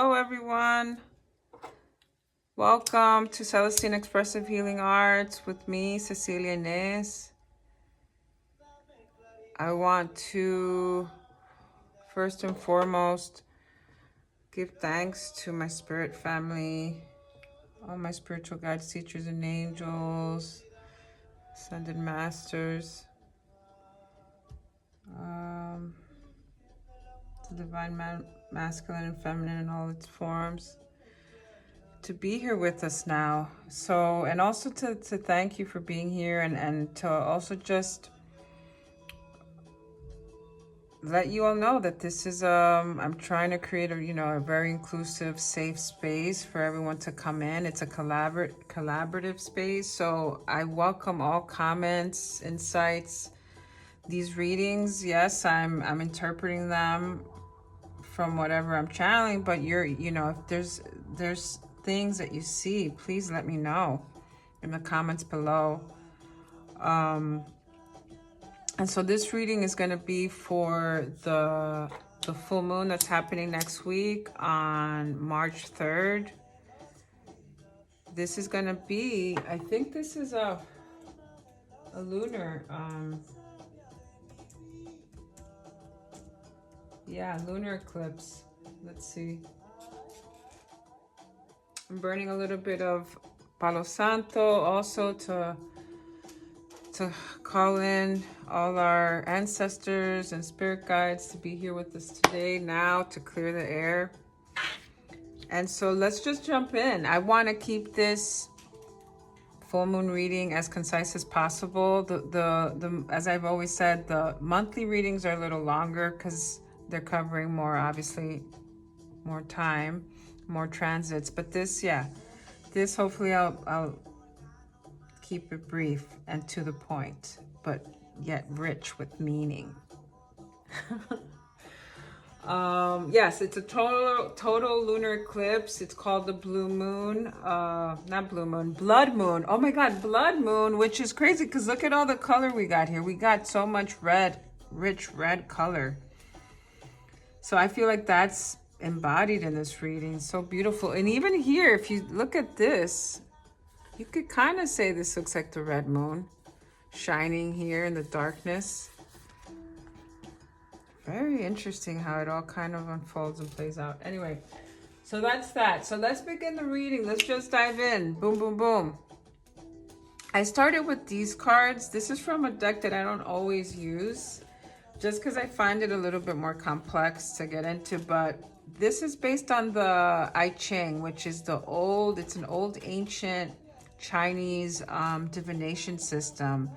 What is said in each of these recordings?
Hello everyone, welcome to Celestine Expressive Healing Arts with me, Cecilia Inez. I want to first and foremost give thanks to my spirit family, all my spiritual guides, teachers, and angels, ascended masters, the divine masculine and feminine in all its forms, to be here with us now. So, and also to thank you for being here, and to also just let you all know that this is I'm trying to create a very inclusive, safe space for everyone to come in. It's a collaborative space, so I welcome all comments, insights. These readings, yes, I'm interpreting them from whatever I'm channeling, but if there's things that you see, please let me know in the comments below. And so this reading is going to be for the full moon that's happening next week on March 3rd. This is going to be, I think this is a lunar, lunar eclipse. Let's see. I'm burning a little bit of Palo Santo also to call in all our ancestors and spirit guides to be here with us today now to clear the air. And so let's just jump in. I want to keep this full moon reading as concise as possible. The as I've always said, the monthly readings are a little longer because they're covering more, obviously, more time, more transits. But this hopefully I'll keep it brief and to the point, but yet rich with meaning. Yes, it's a total lunar eclipse. It's called the blue moon. Not blue moon, blood moon. Oh my God, blood moon, which is crazy because look at all the color we got here. We got so much red, rich red color. So I feel like that's embodied in this reading. So beautiful. And even here, if you look at this, you could kind of say this looks like the red moon shining here in the darkness. Very interesting how it all kind of unfolds and plays out. Anyway, so that's that. So let's begin the reading. Let's just dive in. Boom, boom, boom. I started with these cards. This is from a deck that I don't always use, just because I find it a little bit more complex to get into. But this is based on the I Ching, which is it's an old ancient Chinese divination system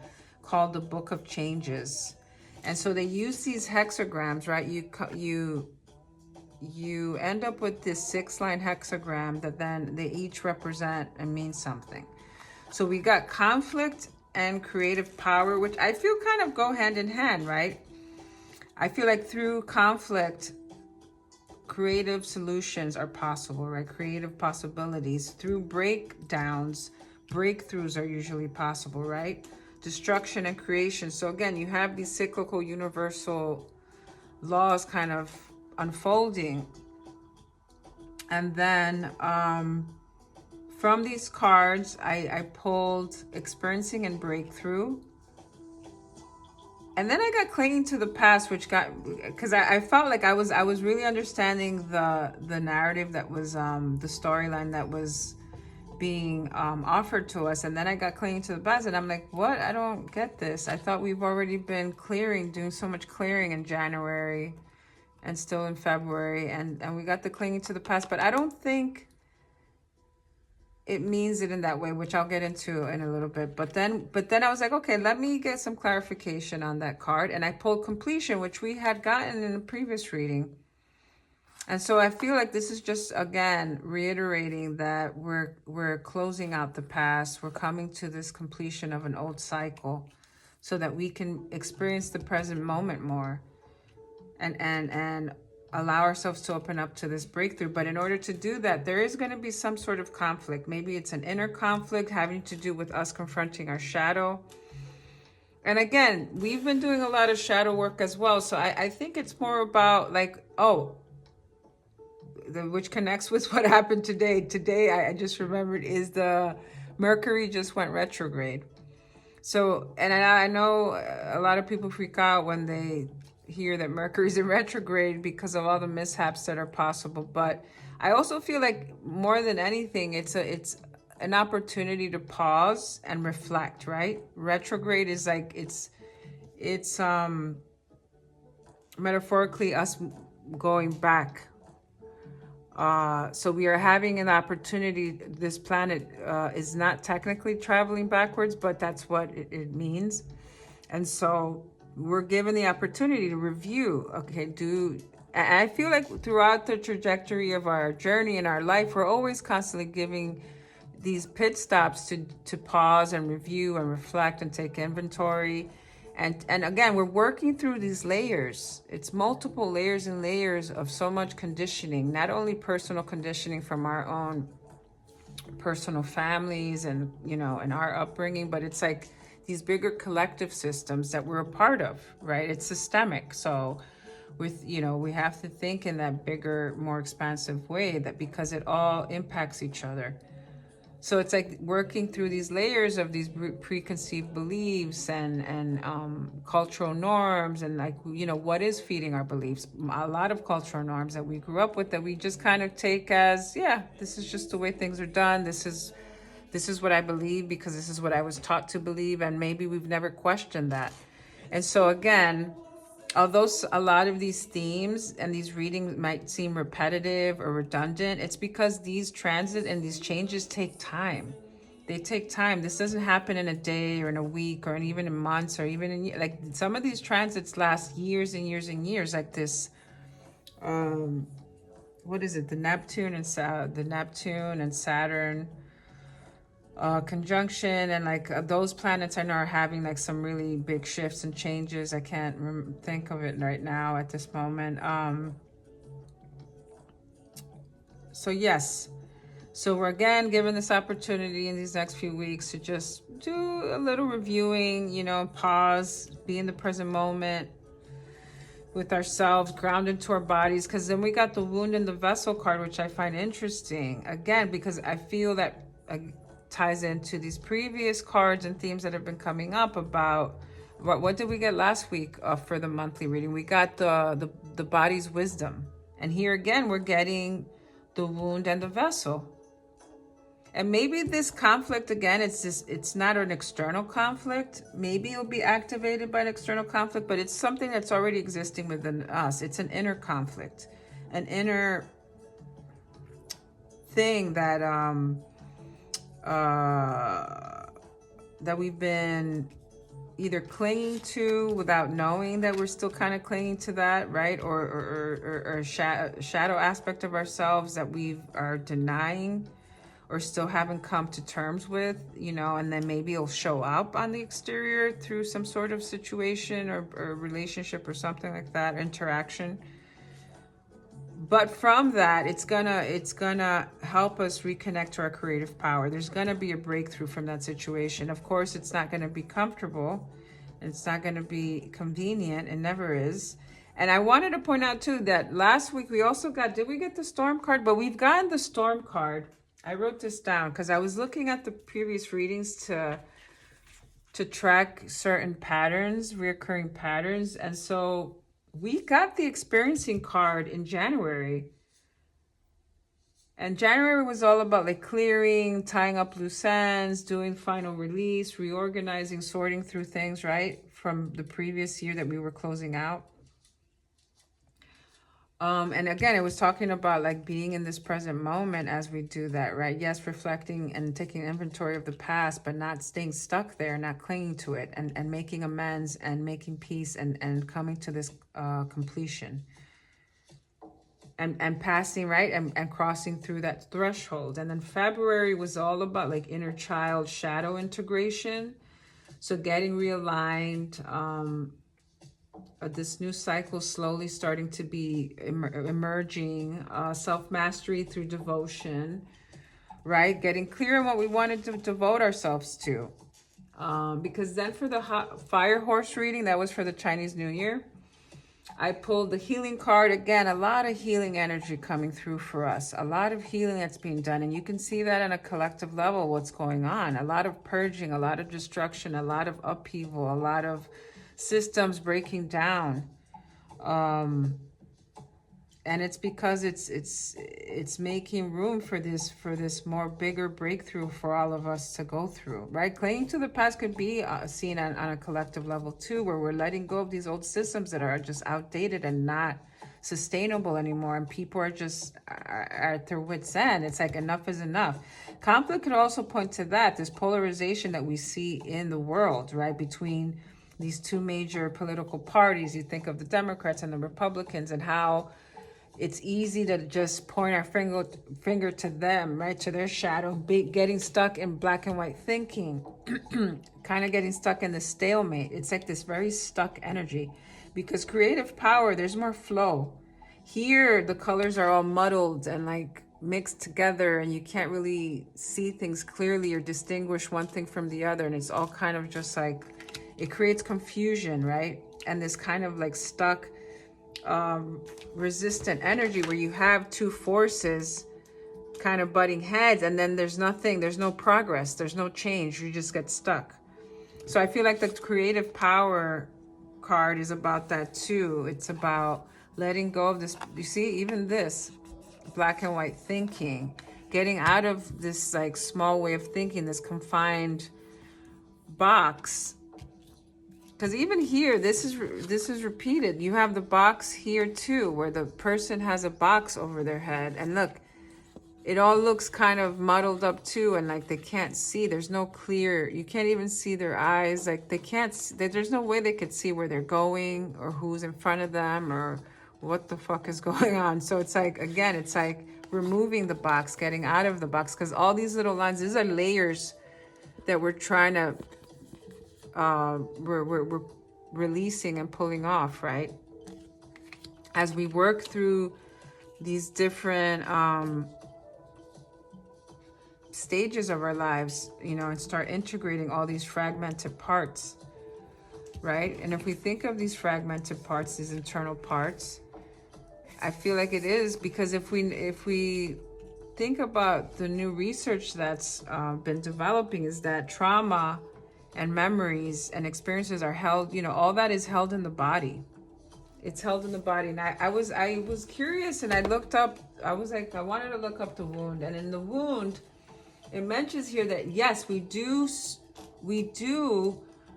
called the Book of Changes. And so they use these hexagrams, right? You end up with this 6-line hexagram that then they each represent and mean something. So we got conflict and creative power, which I feel kind of go hand in hand, right? I feel like through conflict, creative solutions are possible, right? Creative possibilities. Through breakdowns, breakthroughs are usually possible, right? Destruction and creation. So again, you have these cyclical universal laws kind of unfolding. And then from these cards, I pulled experiencing and breakthrough. And then I got clinging to the past, which got, because I felt like I was really understanding the narrative that was the storyline that was being offered to us. And then I got clinging to the past, and I'm like, what? I don't get this. I thought we've already been doing so much clearing in January and still in February, and we got the clinging to the past, but I don't think it means it in that way, which I'll get into in a little bit. But then I was like, okay, let me get some clarification on that card. And I pulled completion, which we had gotten in a previous reading. And so I feel like this is just, again, reiterating that we're closing out the past. We're coming to this completion of an old cycle so that we can experience the present moment more and allow ourselves to open up to this breakthrough. But in order to do that, there is going to be some sort of conflict. Maybe it's an inner conflict having to do with us confronting our shadow. And again, we've been doing a lot of shadow work as well. So I think it's more about like, which connects with what happened today. Today, I just remembered, is the Mercury just went retrograde. So, and I know a lot of people freak out when they hear that Mercury's in retrograde because of all the mishaps that are possible. But I also feel like more than anything, it's an opportunity to pause and reflect, right? Retrograde is like, it's metaphorically us going back. So we are having an opportunity. This planet is not technically traveling backwards, but that's what it means. And so we're given the opportunity to review. Okay, and I feel like throughout the trajectory of our journey in our life, we're always constantly giving these pit stops to pause and review and reflect and take inventory. And again, we're working through these layers. It's multiple layers and layers of so much conditioning, not only personal conditioning from our own personal families and, and our upbringing, but it's like these bigger collective systems that we're a part of, right? It's systemic. So we have to think in that bigger, more expansive way, that because it all impacts each other. So it's like working through these layers of these preconceived beliefs and cultural norms, and what is feeding our beliefs. A lot of cultural norms that we grew up with that we just kind of take as, yeah, this is just the way things are done. This is what I believe because this is what I was taught to believe, and maybe we've never questioned that. And so again, although a lot of these themes and these readings might seem repetitive or redundant, it's because these transits and these changes take time. They take time. This doesn't happen in a day or in a week or even in months or even in, like, some of these transits last years and years and years, like this, what is it? The Neptune and Saturn conjunction, and like those planets I know are having like some really big shifts and changes. I can't think of it right now at this moment. So yes, so we're again given this opportunity in these next few weeks to just do a little reviewing, pause, be in the present moment with ourselves, ground into our bodies, because then we got the wound and the vessel card, which I find interesting again, because I feel that ties into these previous cards and themes that have been coming up about what did we get last week for the monthly reading. We got the body's wisdom, and here again we're getting the wound and the vessel. And maybe this conflict again, it's not an external conflict. Maybe it'll be activated by an external conflict, but it's something that's already existing within us. It's an inner conflict, an inner thing that that we've been either clinging to without knowing that we're still kind of clinging to that, right? Or a shadow aspect of ourselves that we are denying or still haven't come to terms with, and then maybe it'll show up on the exterior through some sort of situation or relationship or something like that, interaction. But from that, it's gonna help us reconnect to our creative power. There's gonna be a breakthrough from that situation. Of course, it's not gonna be comfortable. It's not gonna be convenient. It never is. And I wanted to point out too that last week we also got, did we get the storm card? But we've gotten the storm card. I wrote this down because I was looking at the previous readings to track certain patterns, reoccurring patterns. And so we got the experiencing card in January. And January was all about like clearing, tying up loose ends, doing final release, reorganizing, sorting through things, right? From the previous year that we were closing out. And again, it was talking about like being in this present moment as we do that, right? Yes, reflecting and taking inventory of the past, but not staying stuck there, not clinging to it, and making amends and making peace and coming to this completion. And passing, right? And crossing through that threshold. And then February was all about like inner child shadow integration. So getting realigned, this new cycle slowly starting to be emerging, self-mastery through devotion, right? Getting clear on what we wanted to devote ourselves to. Because then for the fire horse reading, that was for the Chinese New Year. I pulled the healing card again. A lot of healing energy coming through for us. A lot of healing that's being done. And you can see that on a collective level, what's going on. A lot of purging, a lot of destruction, a lot of upheaval, a lot of systems breaking down. And it's because it's making room for this more bigger breakthrough for all of us to go through, right? Clinging to the past could be seen on a collective level too, where we're letting go of these old systems that are just outdated and not sustainable anymore, and people are just are at their wits' end. It's like enough is enough. Conflict could also point to that, this polarization that we see in the world, right, between these two major political parties. You think of the Democrats and the Republicans, and how it's easy to just point our finger to them, right? To their shadow, getting stuck in black and white thinking, kind of getting stuck in the stalemate. It's like this very stuck energy, because creative power, there's more flow. Here, the colors are all muddled and like mixed together, and you can't really see things clearly or distinguish one thing from the other. And it's all kind of just like, it creates confusion, right? And this kind of like stuck, resistant energy where you have two forces kind of butting heads, and then there's no progress, there's no change, you just get stuck. So I feel like the creative power card is about that too. It's about letting go of this, you see, even this black and white thinking, getting out of this like small way of thinking, this confined box. Because even here, this is repeated. You have the box here too, where the person has a box over their head. And look, it all looks kind of muddled up too, and like they can't see. There's no clear, you can't even see their eyes. Like they can't, there's no way they could see where they're going or who's in front of them or what the fuck is going on. So it's like, again, it's like removing the box, getting out of the box, because all these little lines, these are layers that we're trying to, we're releasing and pulling off, right? As we work through these different stages of our lives, you know, and start integrating all these fragmented parts, right? And if we think of these fragmented parts, these internal parts, I feel like it is because if we think about the new research that's been developing, is that trauma and memories and experiences are held, you know, all that is held in the body. It's held in the body. And I was curious, and I looked up, I was like, I wanted to look up the wound. And in the wound, it mentions here that yes, we do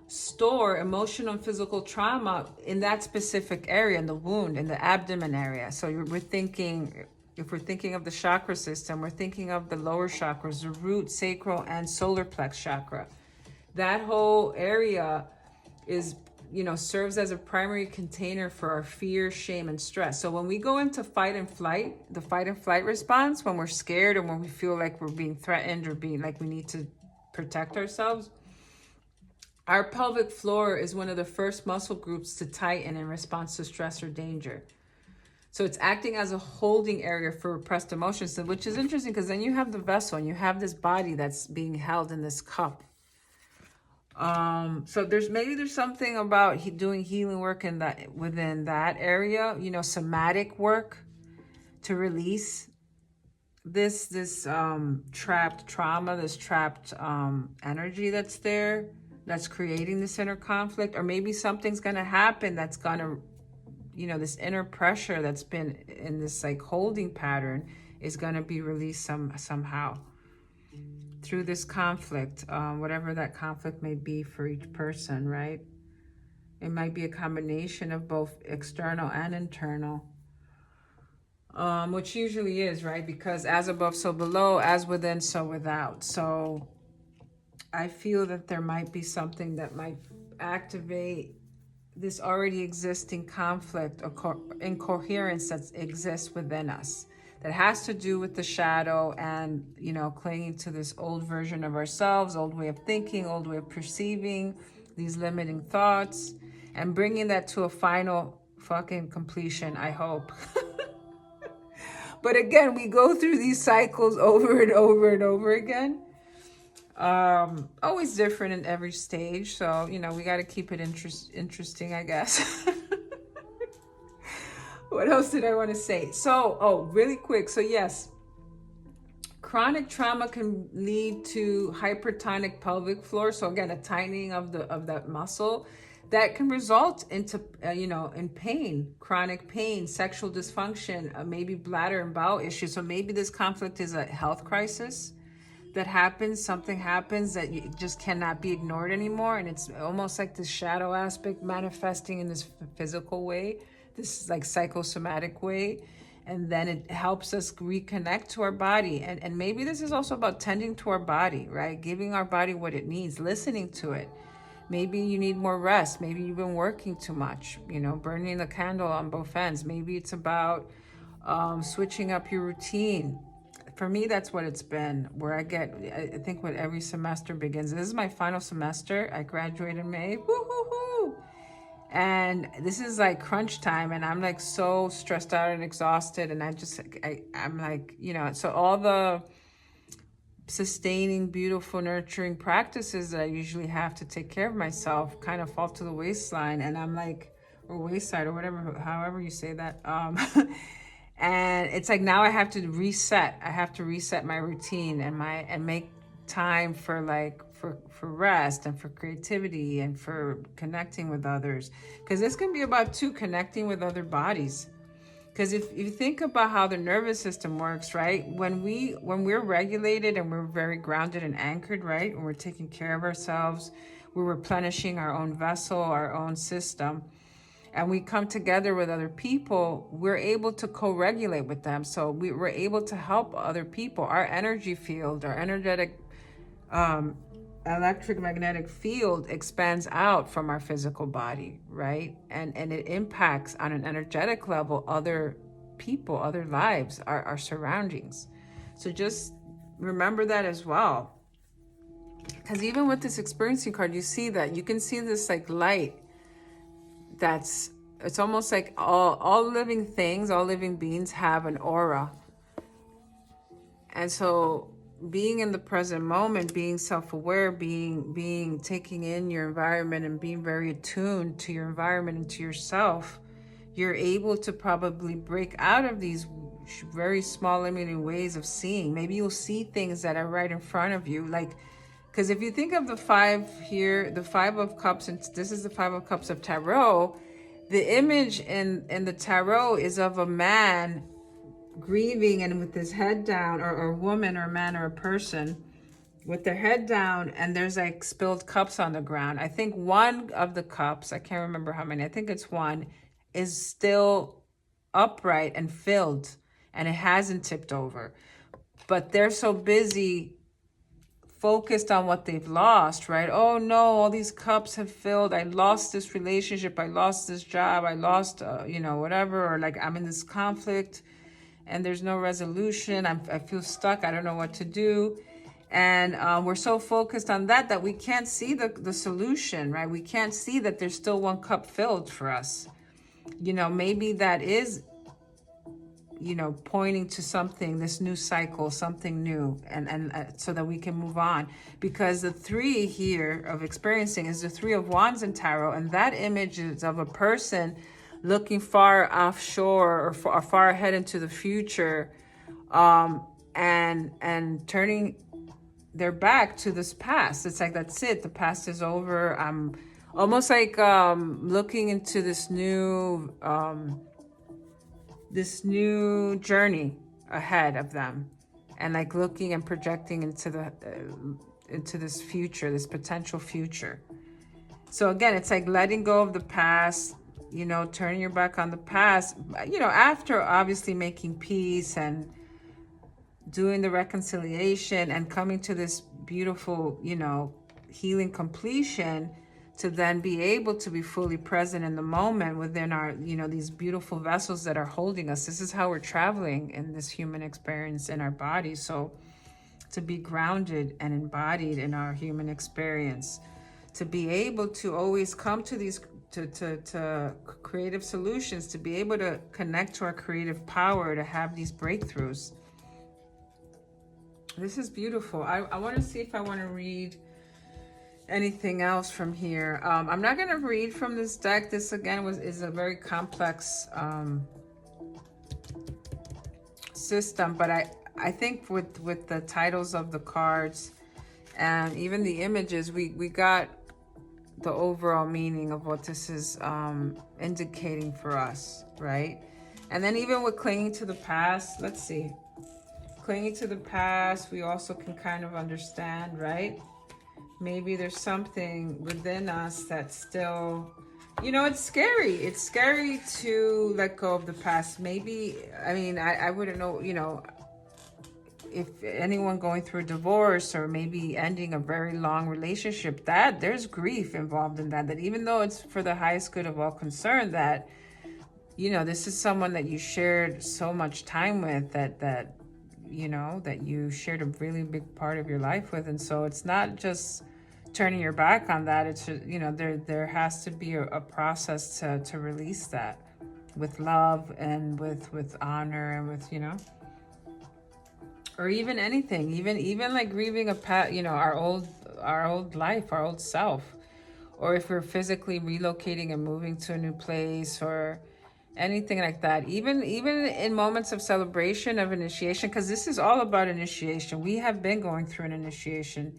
store emotional and physical trauma in that specific area, in the wound, in the abdomen area. So we're thinking, if we're thinking of the chakra system, we're thinking of the lower chakras, the root, sacral, and solar plex chakra. That whole area is, you know, serves as a primary container for our fear, shame, and stress. So when we go into fight and flight, the fight and flight response, when we're scared or when we feel like we're being threatened or being like we need to protect ourselves, our pelvic floor is one of the first muscle groups to tighten in response to stress or danger. So it's acting as a holding area for repressed emotions, which is interesting because then you have the vessel and you have this body that's being held in this cup. So there's something about doing healing work in that, within that area, you know, somatic work to release this trapped trauma, this trapped energy that's there, that's creating this inner conflict. Or maybe something's gonna happen that's gonna, you know, this inner pressure that's been in this like holding pattern is gonna be released somehow through this conflict, whatever that conflict may be for each person, right? It might be a combination of both external and internal, which usually is, right? Because as above, so below, as within, so without. So I feel that there might be something that might activate this already existing conflict or incoherence that exists within us, that has to do with the shadow and, you know, clinging to this old version of ourselves, old way of thinking, old way of perceiving, these limiting thoughts, and bringing that to a final fucking completion, I hope. But again, we go through these cycles over and over and over again. Always different in every stage. So, you know, we got to keep it interesting, I guess. What else did I want to say? So, oh, really quick. So yes, chronic trauma can lead to hypertonic pelvic floor. So again, a tightening of that muscle that can result into in pain, chronic pain, sexual dysfunction, maybe bladder and bowel issues. So maybe this conflict is a health crisis that happens. Something happens that you just cannot be ignored anymore, and it's almost like this shadow aspect manifesting in this physical way, this like psychosomatic way. And then it helps us reconnect to our body. And maybe this is also about tending to our body, right? Giving our body what it needs, listening to it. Maybe you need more rest. Maybe you've been working too much, burning the candle on both ends. Maybe it's about switching up your routine. For me, that's what it's been, where I think when every semester begins. This is my final semester. I graduate in May. Woo-hoo-hoo! And this is like crunch time, and I'm like so stressed out and exhausted, and I'm like, so all the sustaining, beautiful, nurturing practices that I usually have to take care of myself kind of fall to the waistline, and I'm like, or wayside, or whatever, however you say that. And it's like now I have to reset. I have to reset my routine and make time for rest and for creativity and for connecting with others, because this can be about too connecting with other bodies. Because if you think about how the nervous system works, right, when we're regulated and we're very grounded and anchored, right, when we're taking care of ourselves, we're replenishing our own vessel, our own system, and we come together with other people, we're able to co-regulate with them. So we're able to help other people. Our energy field, our energetic electric magnetic field expands out from our physical body, right? And it impacts on an energetic level other people, other lives, our surroundings. So just remember that as well. Because even with this experiencing card, you see that you can see this like light it's almost like all living things, all living beings have an aura. And so being in the present moment, being self-aware, being taking in your environment and being very attuned to your environment and to yourself, you're able to probably break out of these very small limiting ways of seeing. Maybe you'll see things that are right in front of you, like, because if you think of the five here, the Five of Cups, and this is the Five of Cups of Tarot, the image in the tarot is of a man grieving and with his head down, or a woman or a man or a person with their head down, and there's like spilled cups on the ground. I think one of the cups, I can't remember how many, I think it's one, is still upright and filled, and it hasn't tipped over. But they're so busy focused on what they've lost, right? Oh no, all these cups have filled. I lost this relationship. I lost this job. I lost, whatever. Or like I'm in this conflict and there's no resolution. I feel stuck. I don't know what to do. And we're so focused on that we can't see the solution, right? We can't see that there's still one cup filled for us. Maybe that is pointing to something, this new cycle, something new, and so that we can move on. Because the three here of experiencing is the Three of Wands in tarot, and that image is of a person looking far offshore or far ahead into the future, and turning their back to this past. It's like, that's it, the past is over. I'm almost like looking into this new journey ahead of them, and like looking and projecting into this future, this potential future. So again, it's like letting go of the past, turning your back on the past, after obviously making peace and doing the reconciliation and coming to this beautiful, healing completion, to then be able to be fully present in the moment within our, these beautiful vessels that are holding us. This is how we're traveling in this human experience in our bodies. So to be grounded and embodied in our human experience, to be able to always come to these, to creative solutions, to be able to connect to our creative power, to have these breakthroughs. This is beautiful. I want to see if I want to read anything else from here. I'm not going to read from this deck. This again is a very complex system, but I think with the titles of the cards and even the images, we got the overall meaning of what this is indicating for us, right? And then even with clinging to the past, let's see. Clinging to the past, we also can kind of understand, right? Maybe there's something within us that's still, you know, it's scary. It's scary to let go of the past. Maybe, I mean, I wouldn't know, you know, if anyone going through a divorce or maybe ending a very long relationship, that there's grief involved in that, that even though it's for the highest good of all concerned, that, you know, this is someone that you shared so much time with, that you know, that you shared a really big part of your life with. And so it's not just turning your back on that. It's, you know, there has to be a process to release that with love and with honor and with, you know, or even anything, even like grieving a past, you know, our old life, our old self, or if we're physically relocating and moving to a new place or anything like that. Even in moments of celebration, of initiation, because this is all about initiation. We have been going through an initiation,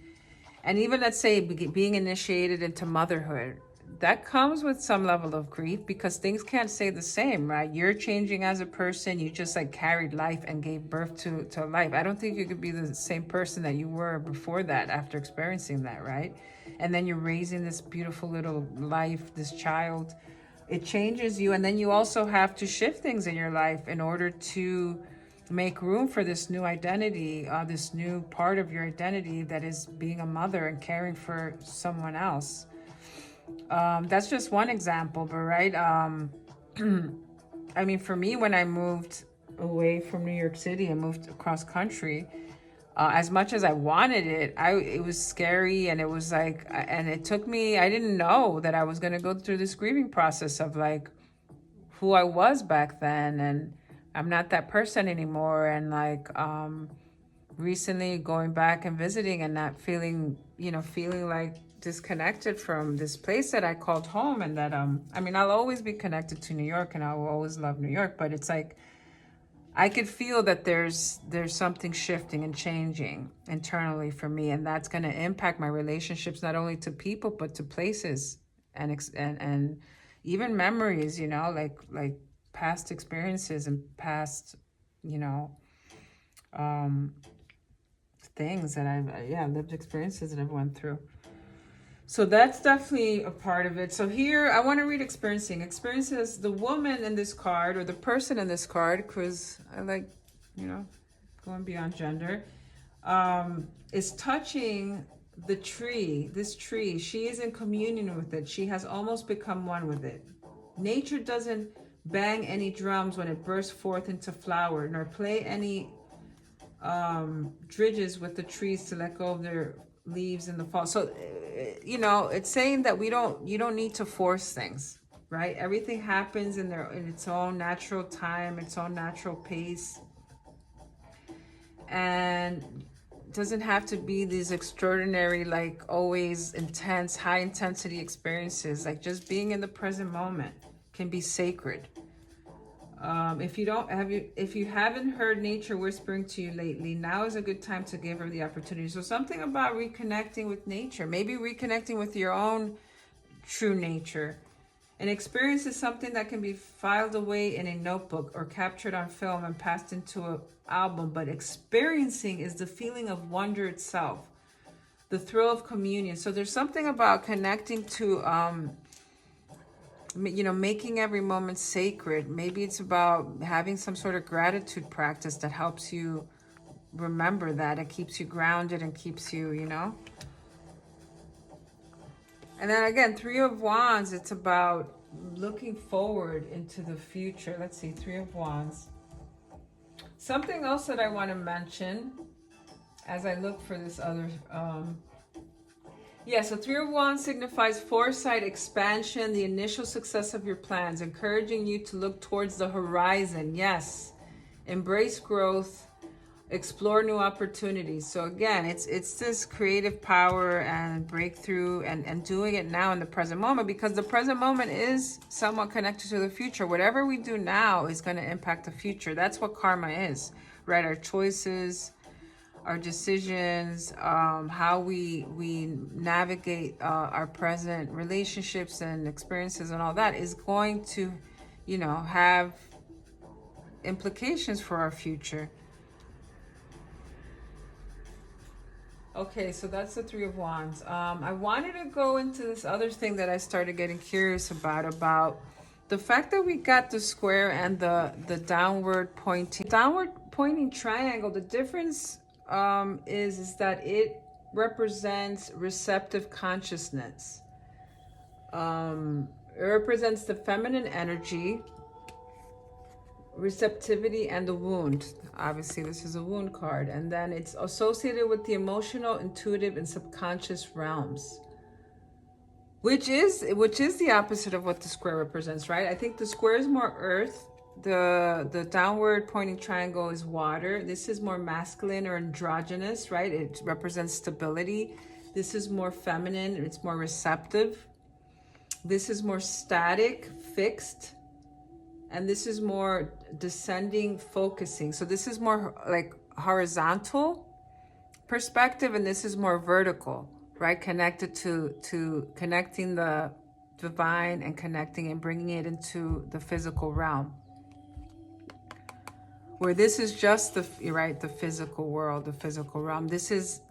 and even, let's say, being initiated into motherhood, that comes with some level of grief because things can't stay the same, right? You're changing as a person. You just like carried life and gave birth to a life. I don't think you could be the same person that you were before that, after experiencing that, right? And then you're raising this beautiful little life, this child. It changes you. And then you also have to shift things in your life in order to make room for this new identity, this new part of your identity that is being a mother and caring for someone else. That's just one example, but right. I mean, for me, when I moved away from New York City and moved across country, as much as I wanted it, it was scary, and it was like, and it took me, I didn't know that I was going to go through this grieving process of like who I was back then, and I'm not that person anymore. And like, recently going back and visiting and not feeling, you know, feeling like disconnected from this place that I called home. And that, I mean, I'll always be connected to New York and I will always love New York, but it's like, I could feel that there's something shifting and changing internally for me, and that's going to impact my relationships, not only to people, but to places and even memories, you know, like past experiences and past, you know, things that lived experiences that I've went through. So that's definitely a part of it. So here I want to read experiences. The woman in this card, or the person in this card, because I like, you know, going beyond gender, is touching the tree, this tree. She is in communion with it. She has almost become one with it. Nature doesn't bang any drums when it bursts forth into flower, nor play any dridges with the trees to let go of their leaves in the fall. So, you know, it's saying that you don't need to force things, right? Everything happens in its own natural time, its own natural pace, and doesn't have to be these extraordinary, like always intense, high intensity experiences. Like just being in the present moment can be sacred. If you haven't heard nature whispering to you lately, now is a good time to give her the opportunity. So something about reconnecting with nature, maybe reconnecting with your own true nature. An experience is something that can be filed away in a notebook or captured on film and passed into an album, but experiencing is the feeling of wonder itself, the thrill of communion. So there's something about connecting to, you know, making every moment sacred. Maybe it's about having some sort of gratitude practice that helps you remember that. It keeps you grounded and keeps you, you know. And then again, Three of Wands, it's about looking forward into the future. Let's see, Three of Wands. Something else that I want to mention as I look for this other, so Three of Wands signifies foresight, expansion, the initial success of your plans, encouraging you to look towards the horizon. Yes, embrace growth, explore new opportunities. So again, it's this creative power and breakthrough and doing it now in the present moment, because the present moment is somewhat connected to the future. Whatever we do now is going to impact the future. That's what karma is. right? Our choices, our decisions, how we navigate our present relationships and experiences and all that is going to, you know, have implications for our future. Okay, so that's the Three of Wands. I wanted to go into this other thing that I started getting curious about the fact that we got the square and the downward pointing triangle. The difference is that it represents receptive consciousness. It represents the feminine energy, receptivity, and the wound. Obviously this is a wound card, and then it's associated with the emotional, intuitive, and subconscious realms, which is the opposite of what the square represents, right? I think the square is more earth, the downward pointing triangle is water. This is more masculine or androgynous, right? It represents stability. This is more feminine, it's more receptive. This is more static, fixed. And this is more descending, focusing. So this is more like horizontal perspective, and this is more vertical, right? Connected to connecting the divine and connecting and bringing it into the physical realm. Where this is just the physical world, the physical realm. This is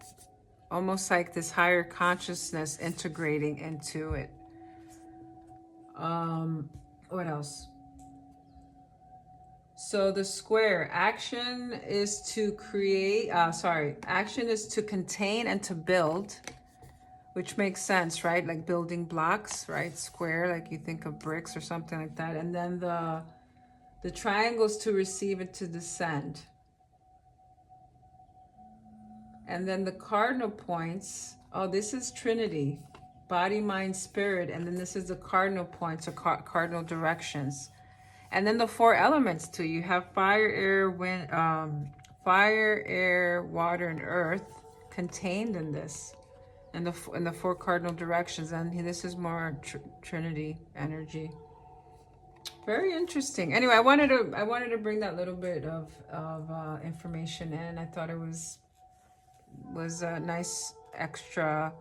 almost like this higher consciousness integrating into it. What else? So the square, action is to create, action is to contain and to build, which makes sense, right? Like building blocks, right? Square, like you think of bricks or something like that. And then the triangles to receive and to descend. And then the cardinal points, oh, this is Trinity, body, mind, spirit. And then this is the cardinal points or cardinal directions. And then the four elements too. You have fire, air, wind, fire, air, water, and earth contained in this, in the four cardinal directions. And this is more Trinity energy. Very interesting. Anyway, I wanted to bring that little bit of information in. I thought it was a nice extra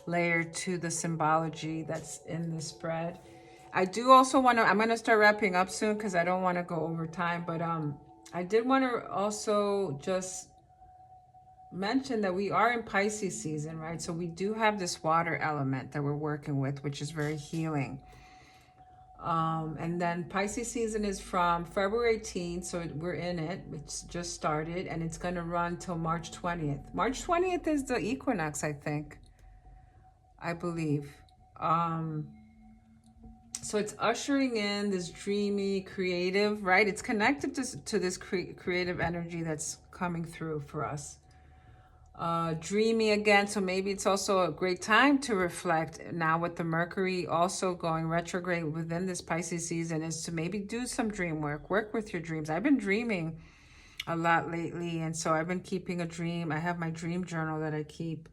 layer to the symbology that's in the spread. I do also want to, I'm going to start wrapping up soon because I don't want to go over time, but I did want to also just mention that we are in Pisces season, right? So we do have this water element that we're working with, which is very healing. And then Pisces season is from February 18th, so we're in it. It's just started, and it's going to run till March 20th. March 20th is the equinox, I think. I believe. So it's ushering in this dreamy, creative, right? It's connected to this creative energy that's coming through for us. Dreamy again, so maybe it's also a great time to reflect now with the Mercury also going retrograde within this Pisces season, is to maybe do some dream work with your dreams. I've been dreaming a lot lately, and so I've been keeping a dream. I have my dream journal that I keep,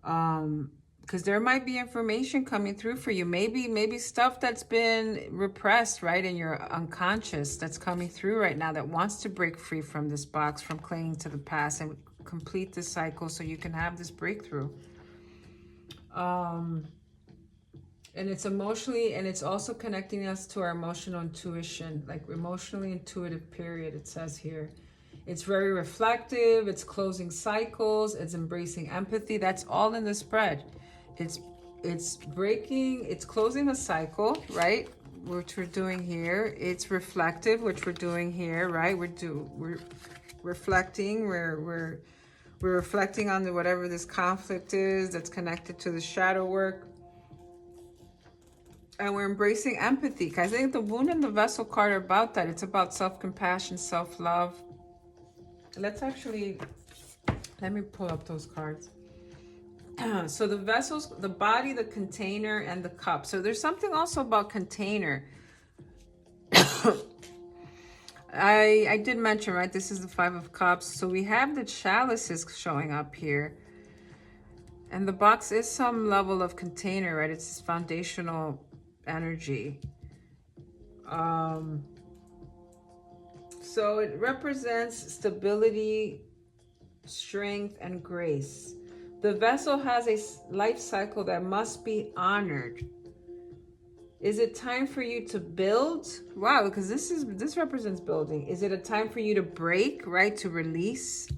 because there might be information coming through for you. Maybe stuff that's been repressed, right, in your unconscious, that's coming through right now, that wants to break free from this box, from clinging to the past, and complete this cycle so you can have this breakthrough. And it's emotionally, and it's also connecting us to our emotional intuition, like emotionally intuitive period, it says here. It's very reflective, it's closing cycles, it's embracing empathy. That's all in the spread. It's breaking, it's closing a cycle, right, which we're doing here. It's reflective, which we're doing here, right? We're reflecting, we're reflecting on whatever this conflict is that's connected to the shadow work. And we're embracing empathy, because I think the wound and the vessel card are about that. It's about self-compassion, self-love. Let me pull up those cards. So the vessels, the body, the container, and the cup. So there's something also about container. I did mention, right, this is the Five of Cups. So we have the chalices showing up here. And the box is some level of container, right? It's this foundational energy. So it represents stability, strength, and grace. The vessel has a life cycle that must be honored. Is it time for you to build? Wow, because this represents building. Is it a time for you to break, right? To release,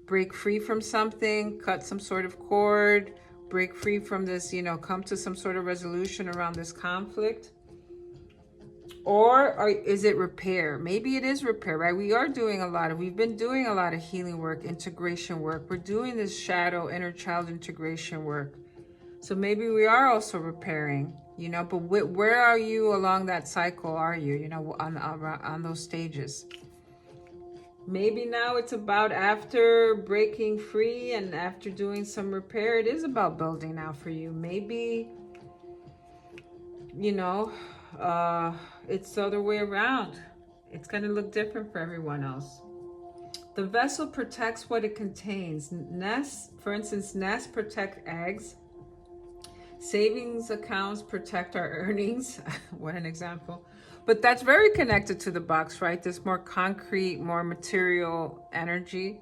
break free from something, cut some sort of cord, break free from this, come to some sort of resolution around this conflict? Or is it repair? Maybe it is repair, right? We've been doing a lot of healing work, integration work. We're doing this shadow inner child integration work. So maybe we are also repairing, but where are you along that cycle? Are you, on those stages? Maybe now it's about, after breaking free and after doing some repair, it is about building now for you. Maybe, it's the other way around. It's going to look different for everyone else. The vessel protects what it contains. Nests, for instance, nests protect eggs. Savings accounts protect our earnings. What an example. But that's very connected to the box, right? This more concrete, more material energy.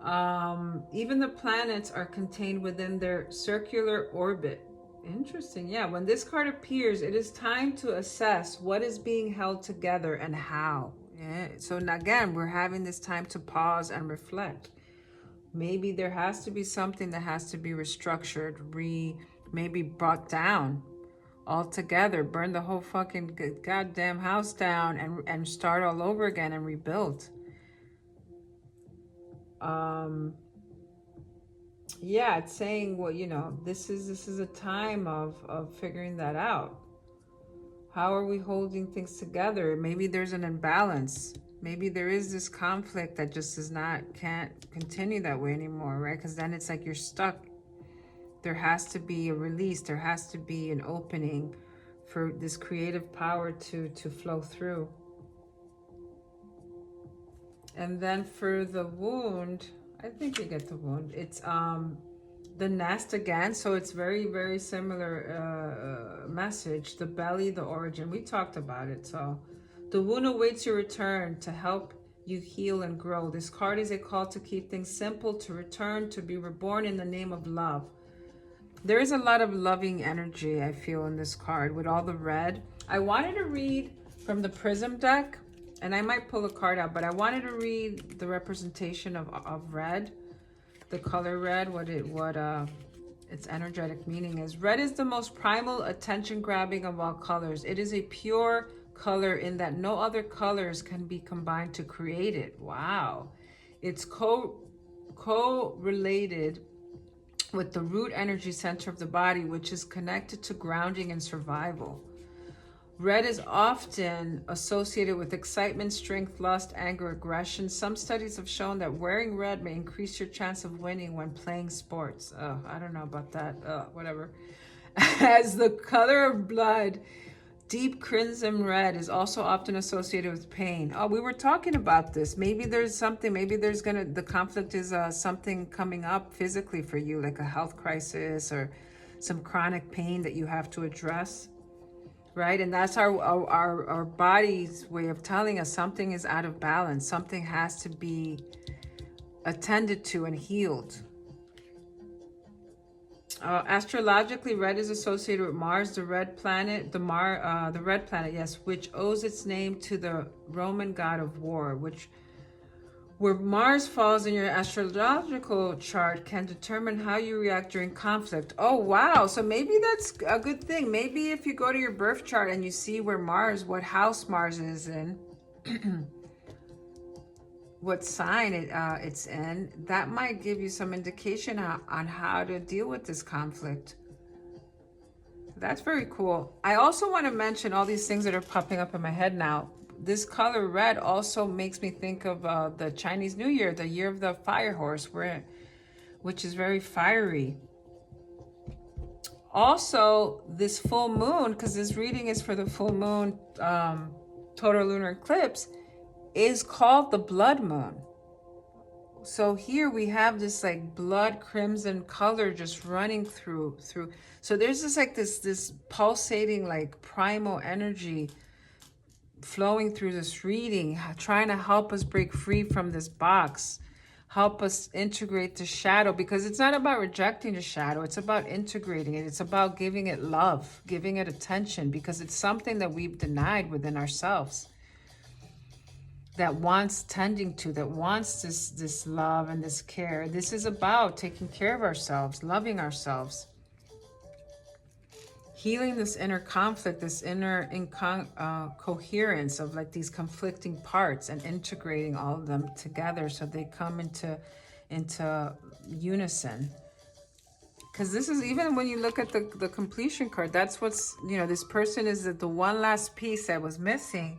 Even the planets are contained within their circular orbit. Interesting. Yeah, when this card appears, it is time to assess what is being held together and how. Yeah. So again, we're having this time to pause and reflect. Maybe there has to be something that has to be restructured, maybe brought down altogether, burn the whole fucking goddamn house down and start all over again and rebuild. Yeah, it's saying, well, this is a time of figuring that out. How are we holding things together? Maybe there's an imbalance. Maybe there is this conflict that just can't continue that way anymore, right? Because then it's like you're stuck. There has to be a release. There has to be an opening for this creative power to flow through. And then for the wound, I think you get the wound. It's the nest again. So it's very, very similar message. The belly, the origin. We talked about it. So the wound awaits your return to help you heal and grow. This card is a call to keep things simple, to return, to be reborn in the name of love. There is a lot of loving energy, I feel, in this card with all the red. I wanted to read from the Prism deck, and I might pull a card out, but I wanted to read the representation of red, the color red, what its energetic meaning is. Red is the most primal, attention-grabbing of all colors. It is a pure color in that no other colors can be combined to create it. Wow. It's co-related with the root energy center of the body, which is connected to grounding and survival. Red is often associated with excitement, strength, lust, anger, aggression. Some studies have shown that wearing red may increase your chance of winning when playing sports. I don't know about that. Whatever. As the color of blood, deep crimson red is also often associated with pain. Oh, we were talking about this. Maybe there's something, the conflict is something coming up physically for you, like a health crisis or some chronic pain that you have to address, right? And that's our body's way of telling us something is out of balance. Something has to be attended to and healed. Astrologically, red is associated with Mars, the red planet, yes, which owes its name to the Roman god of war, where Mars falls in your astrological chart can determine how you react during conflict. Oh, wow. So maybe that's a good thing. Maybe if you go to your birth chart and you see what house Mars is in, what sign it's in, that might give you some indication on how to deal with this conflict. That's very cool. I also want to mention all these things that are popping up in my head now. This color red also makes me think of the Chinese New Year, the year of the fire horse, which is very fiery. Also, this full moon, because this reading is for the full moon total lunar eclipse, is called the blood moon. So here we have this like blood crimson color just running through. So there's this pulsating like primal energy flowing through this reading, trying to help us break free from this box, help us integrate the shadow, because it's not about rejecting the shadow. It's about integrating it. It's about giving it love, giving it attention, because it's something that we've denied within ourselves, that wants tending to, that wants this love and this care. This is about taking care of ourselves, loving ourselves, healing this inner conflict, this inner coherence of like these conflicting parts, and integrating all of them together so they come into unison. Because this is, even when you look at the completion card, that's what's, you know, this person is the one last piece that was missing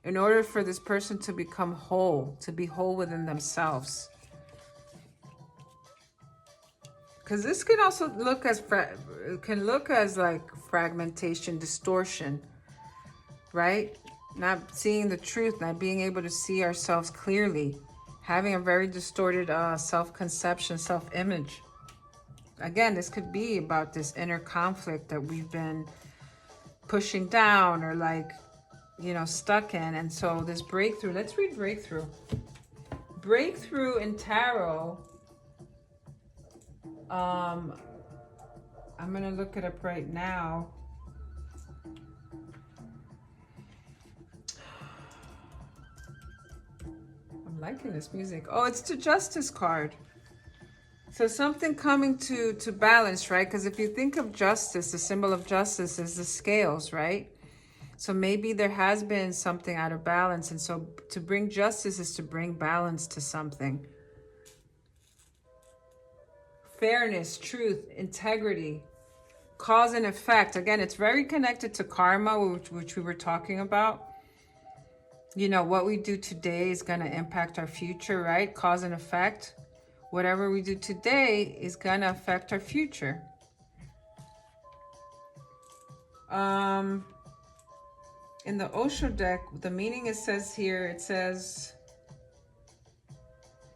in order for this person to become whole, to be whole within themselves. Because this can also look as like fragmentation, distortion, right? Not seeing the truth, not being able to see ourselves clearly, having a very distorted self-conception, self-image. Again, this could be about this inner conflict that we've been pushing down, or like, you know, stuck in. And so this breakthrough, let's read breakthrough. Breakthrough in tarot. I'm gonna look it up right now. I'm liking this music. Oh, it's the Justice card. So something coming to balance, right? Because if you think of justice, the symbol of justice is the scales, right? So maybe there has been something out of balance. And so to bring justice is to bring balance to something. Fairness, truth, integrity, cause and effect. Again, it's very connected to karma, which we were talking about. You know, what we do today is going to impact our future, right? Cause and effect. Whatever we do today is going to affect our future. In the Osho deck, the meaning it says here, it says,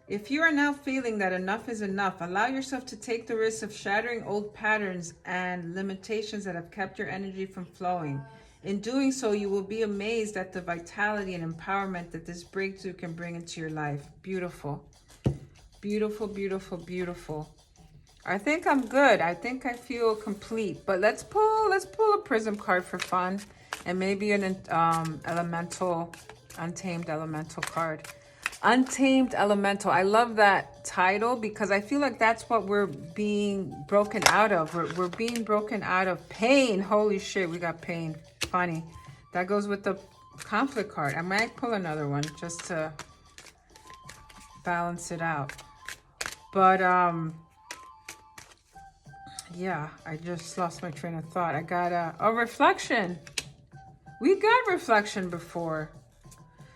if you are now feeling that enough is enough, allow yourself to take the risk of shattering old patterns and limitations that have kept your energy from flowing. In doing so, you will be amazed at the vitality and empowerment that this breakthrough can bring into your life. Beautiful. Beautiful, beautiful, beautiful. I think I'm good. I think I feel complete. But let's pull a prism card for fun, and maybe an elemental, untamed elemental card. Untamed elemental. I love that title because I feel like that's what we're being broken out of. We're being broken out of pain. Holy shit, we got pain. Funny. That goes with the conflict card. I might pull another one just to balance it out. But yeah, I just lost my train of thought. I got a reflection. We got reflection before.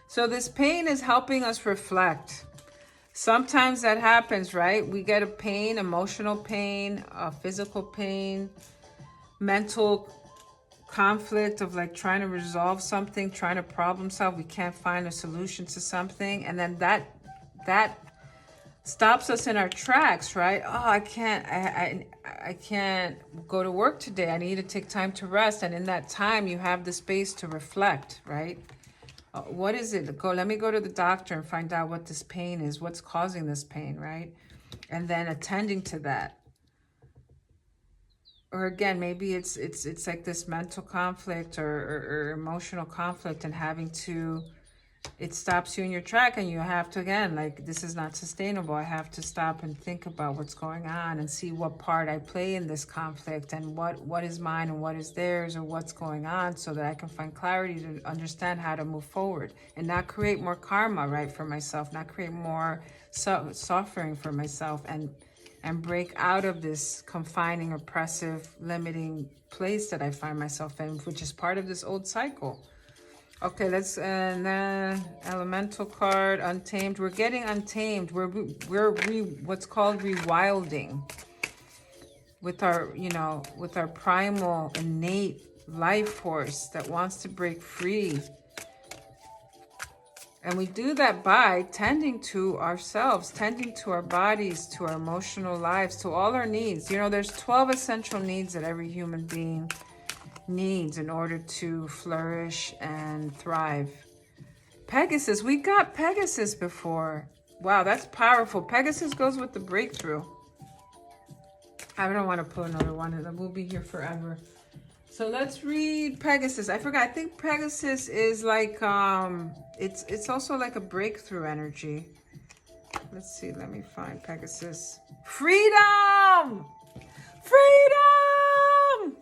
So this pain is helping us reflect. Sometimes that happens, right? We get a pain, emotional pain, physical pain, mental conflict of like trying to resolve something, trying to problem solve. We can't find a solution to something. And then that stops us in our tracks, right? Oh, I can't go to work today. I need to take time to rest. And in that time, you have the space to reflect, right? What is it? Let me go to the doctor and find out what this pain is, what's causing this pain, right? And then attending to that. Or again, maybe it's like this mental conflict or emotional conflict, and having to, it stops you in your track, and you have to, again, like, this is not sustainable. I have to stop and think about what's going on and see what part I play in this conflict, and what is mine and what is theirs, or what's going on, so that I can find clarity to understand how to move forward and not create more karma, right, for myself, not create more suffering for myself, and break out of this confining, oppressive, limiting place that I find myself in, which is part of this old cycle. Okay, let's, and then elemental card, untamed. We're getting untamed. We're what's called rewilding with our, you know, with our primal, innate life force that wants to break free. And we do that by tending to ourselves, tending to our bodies, to our emotional lives, to all our needs. You know, there's 12 essential needs that every human being needs in order to flourish and thrive. Pegasus, we got Pegasus before. Wow, that's powerful. Pegasus goes with the breakthrough. I don't want to pull another one. We'll be here forever. So let's read Pegasus. I forgot. I think Pegasus is like it's also like a breakthrough energy. Let's see. Let me find Pegasus. Freedom! Freedom!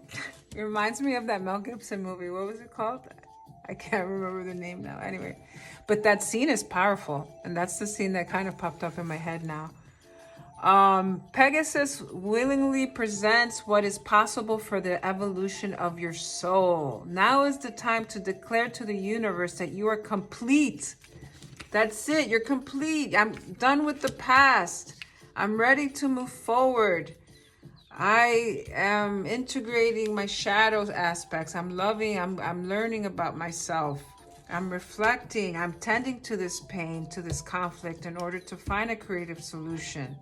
It reminds me of that Mel Gibson movie. What was it called? I can't remember the name now. Anyway, but that scene is powerful, and that's the scene that kind of popped up in my head now. Pegasus willingly presents what is possible for the evolution of your soul. Now is the time to declare to the universe that you are complete. That's it. You're complete. I'm done with the past. I'm ready to move forward. I am integrating my shadows aspects. I'm loving, I'm learning about myself. I'm reflecting. I'm tending to this pain, to this conflict in order to find a creative solution.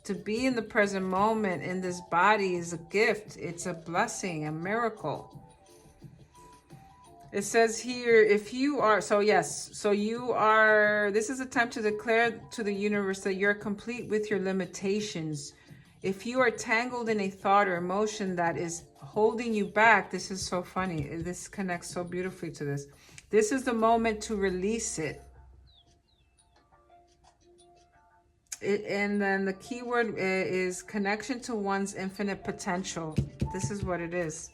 To be in the present moment in this body is a gift. It's a blessing, a miracle. It says here, if you are, so yes, so you are, this is a time to declare to the universe that you're complete with your limitations. If you are tangled in a thought or emotion that is holding you back, this is so funny. This connects so beautifully to this. This is the moment to release it. And then the key word is connection to one's infinite potential. This is what it is.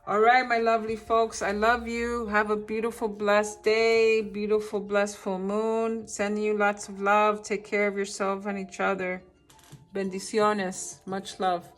All right, my lovely folks, I love you. Have a beautiful, blessed day, beautiful, blessed full moon. Sending you lots of love. Take care of yourself and each other. Bendiciones. Much love.